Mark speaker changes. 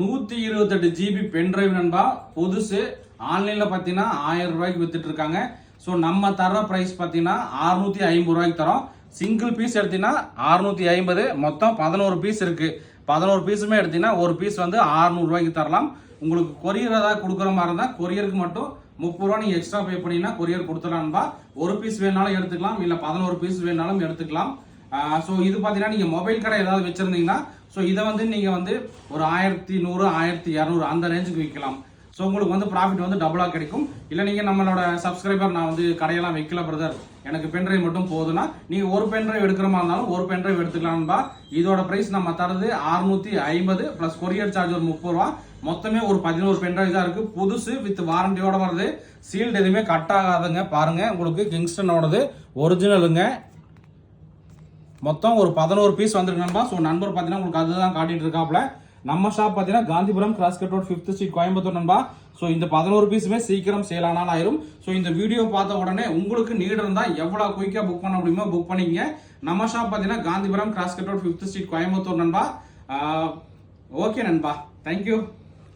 Speaker 1: 128 GB pen drive நண்பா. புதுசு ஆன்லைன்ல பாத்தீங்கன்னா 1000 ரூபாய்க்கு வித்துட்டு இருக்காங்க. சோ நம்ம தர பிரைஸ் பாத்தீங்கன்னா 650 ரூபாய்க்கு தரோம். சிங்கிள் பீஸ் எடுத்தீங்கன்னா 650, மொத்தம் 11 பீஸ் இருக்கு. 11 பீஸுமே எடுத்தீங்கன்னா ஒரு பீஸ் வந்து 600 ரூபாய்க்கு தரலாம். உங்களுக்கு கொரியர் ஏதாவது கொடுக்குற மாதிரி இருந்தா கொரியருக்கு மட்டும் 30 ரூபா நீங்க எக்ஸ்ட்ரா பே பண்ணீங்கன்னா கொரியர் கொடுத்துடலாம்பா. ஒரு பீஸ் வேணாலும் எடுத்துக்கலாம், இல்ல 11 பீஸ் வேணாலும் எடுத்துக்கலாம். ஸோ இது பார்த்தீங்கன்னா நீங்கள் மொபைல் கடை ஏதாவது வச்சிருந்தீங்கன்னா ஸோ இதை வந்து நீங்கள் வந்து ஒரு 1100 1200 அந்த ரேஞ்சுக்கு விற்கலாம். ஸோ உங்களுக்கு வந்து ப்ராஃபிட் வந்து டபுளாக கிடைக்கும். இல்லை நீங்கள் நம்மளோட சப்ஸ்கிரைபர் நான் வந்து கடையெல்லாம் வைக்கல பிரதர், எனக்கு பென்ட்ரைவ் மட்டும் போதுன்னா நீங்கள் ஒரு பென்ட்ரைவ் எடுக்கிற மாதிரி இருந்தாலும் ஒரு பென்ட்ரைவ் எடுத்துக்கலாம்பா. இதோட ப்ரைஸ் நம்ம தரது 650 ப்ளஸ் கொரியர் சார்ஜ் ஒரு 30 ரூபா. மொத்தமே ஒரு 11 பென்ட்ரைவ் தான் இருக்கு. புதுசு வித் வாரண்டியோட வருது. சீல்டு எதுவுமே கட் ஆகாதுங்க. பாருங்க, உங்களுக்கு கிங்ஸ்டனோடது ஒரிஜினலுங்க. மொத்தம் ஒரு 11 பீஸ் வந்துருக்கு. ஸோ நண்பர் பார்த்தீங்கன்னா உங்களுக்கு அதுதான் காட்டிட்டு இருக்காப்ல. நம்ம ஷாப் பார்த்தீங்கன்னா Gandhipuram cross cut road 5th street Coimbatore நண்பா. ஸோ இந்த 11 பீஸுமே சீக்கிரம் சேல் ஆனாலும் ஆயிரும். ஸோ இந்த வீடியோ பார்த்த உடனே உங்களுக்கு நீட் இருந்தால் எவ்வளோ குயிக்காக புக் பண்ண முடியுமோ புக் பண்ணிக்கங்க. நம்ம ஷாப் பார்த்தீங்கன்னா Gandhipuram cross cut road 5th street Coimbatore நண்பா. ஓகே நண்பா, தேங்க்யூ.